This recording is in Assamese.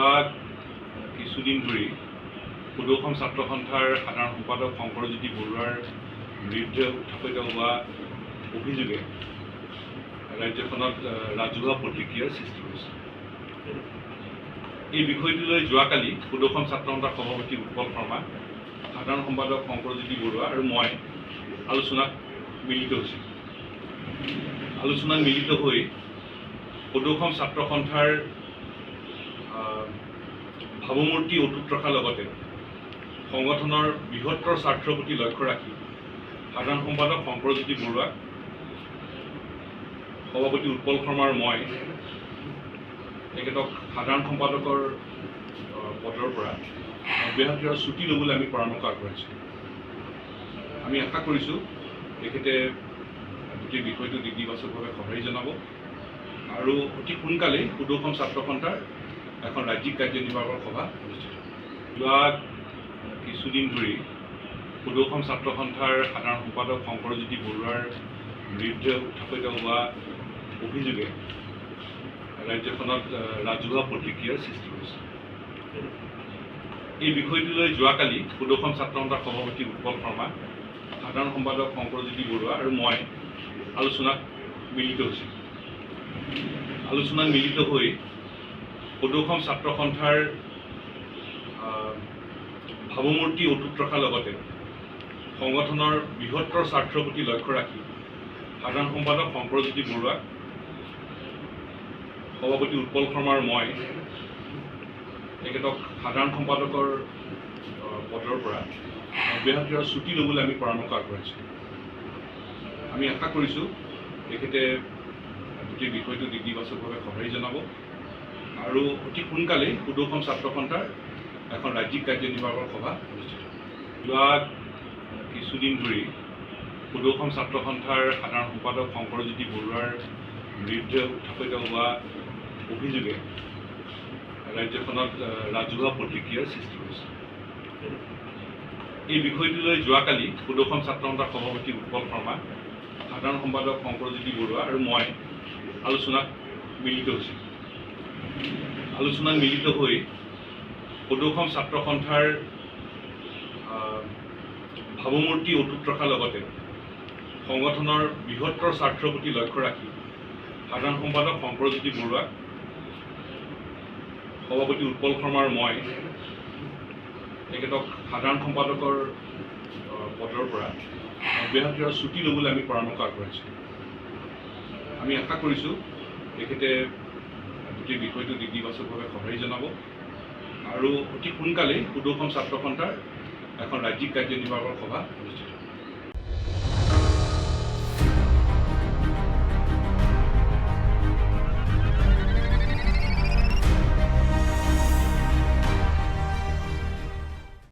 যোৱা কিছুদিন ধৰি সুদৰ্শন ছাত্ৰ সন্থাৰ সাধাৰণ সম্পাদক শংকৰজ্যোতি বৰুৱাৰ বিৰুদ্ধে উত্থাপিত হোৱা অভিযোগে ৰাজ্যখনত ৰাজহুৱা প্ৰতিক্ৰিয়াৰ সৃষ্টি কৰিছে। এই বিষয়টোলৈ যোৱাকালি সুদৰ্শন ছাত্ৰ সন্থাৰ সভাপতি উৎপল শৰ্মা, সাধাৰণ সম্পাদক শংকৰজ্যোতি বৰুৱা আৰু মই আলোচনাত মিলিত হৈছিল। আলোচনাত মিলিত হৈ সুদৰ্শন ছাত্ৰ সন্থাৰ ভাৱমূৰ্তি অটুট ৰখাৰ লগতে সংগঠনৰ বৃহত্তৰ স্বাৰ্থৰ প্ৰতি লক্ষ্য ৰাখি সাধাৰণ সম্পাদক শংকৰজ্যোতি বৰুৱাক, সভাপতি উৎপল শৰ্মা আৰু মই তেখেতক সাধাৰণ সম্পাদকৰ পদৰ পৰা অব্যাহতি আৰু ছুটি ল'বলৈ আমি পৰামৰ্শ আগবঢ়াইছোঁ। আমি আশা কৰিছোঁ তেখেতে গোটেই বিষয়টো ইতিবাচকভাৱে সঁহাৰি জনাব আৰু অতি সোনকালেই সুদৰ্শন ছাত্ৰ সন্থাৰ এখন ৰাজ্যিক কাৰ্যনিৰ্বাহকৰ সভা অনুষ্ঠিত হ'ব। যোৱা কিছুদিন ধৰি সুদৰ্শন ছাত্ৰ সন্থাৰ সাধাৰণ সম্পাদক শংকৰজ্যোতি বৰুৱাৰ বিৰুদ্ধে উত্থাপিত হোৱা অভিযোগে ৰাজ্যখনত ৰাজহুৱা প্ৰতিক্ৰিয়াৰ সৃষ্টি কৰিছে। এই বিষয়টোলৈ যোৱাকালি সুদৰ্শন ছাত্ৰ সন্থাৰ সভাপতি উৎপল শৰ্মা, সাধাৰণ সম্পাদক শংকৰজ্যোতি বৰুৱা আৰু মই আলোচনাত মিলিত হৈছিল। আলোচনাত মিলিত হৈ সুদৰ্শন ছাত্ৰ সন্থাৰ ভাৱমূৰ্তি অটুট ৰখাৰ লগতে সংগঠনৰ বৃহত্তৰ স্বাৰ্থৰ প্ৰতি লক্ষ্য ৰাখি সাধাৰণ সম্পাদক শংকৰজ্যোতি বৰুৱাক, সভাপতি উৎপল শৰ্মা আৰু মই তেখেতক সাধাৰণ সম্পাদকৰ পদৰ পৰা অব্যাহতি আৰু ছুটি ল'বলৈ আমি পৰামৰ্শ আগবঢ়াইছোঁ। আমি আশা কৰিছোঁ তেখেতে গোটেই বিষয়টো ইতিবাচকভাৱে সঁহাৰি জনাব আৰু অতি সোনকালেই সুদৰ্শন ছাত্ৰ সন্থাৰ এখন ৰাজ্যিক কাৰ্যনিৰ্বাহকৰ সভা অনুষ্ঠিত হ'ব। যোৱা কিছুদিন ধৰি সুদৰ্শন ছাত্ৰ সন্থাৰ সাধাৰণ সম্পাদক শংকৰজ্যোতি বৰুৱাৰ বিৰুদ্ধে উত্থাপিত হোৱা অভিযোগে ৰাজ্যখনত ৰাজহুৱা প্ৰতিক্ৰিয়াৰ সৃষ্টি কৰিছে। এই বিষয়টোলৈ যোৱাকালি সুদৰ্শন ছাত্ৰ সন্থাৰ সভাপতি উৎপল শৰ্মা, সাধাৰণ সম্পাদক শংকৰজ্যোতি বৰুৱা আৰু মই আলোচনাত মিলিত হৈছিল। আলোচনাত মিলিত হৈ সুদৰ্শন ছাত্ৰ সন্থাৰ ভাৱমূৰ্তি অটুট ৰখাৰ লগতে সংগঠনৰ বৃহত্তৰ স্বাৰ্থৰ প্ৰতি লক্ষ্য ৰাখি সাধাৰণ সম্পাদক শংকৰজ্যোতি বৰুৱাক, সভাপতি উৎপল শৰ্মা আৰু মই তেখেতক সাধাৰণ সম্পাদকৰ পদৰ পৰা অব্যাহতি আৰু ছুটি ল'বলৈ আমি পৰামৰ্শ আগবঢ়াইছোঁ। আমি আশা কৰিছোঁ তেখেতে গোটেই বিষয়টো ইতিবাচকভাৱে সঁহাৰি জনাব আৰু অতি সোনকালেই সুদৰ্শন ছাত্ৰ সন্থাৰ এখন ৰাজ্যিক কাৰ্যনিৰ্বাহকৰ সভা অনুষ্ঠিত হ'ব।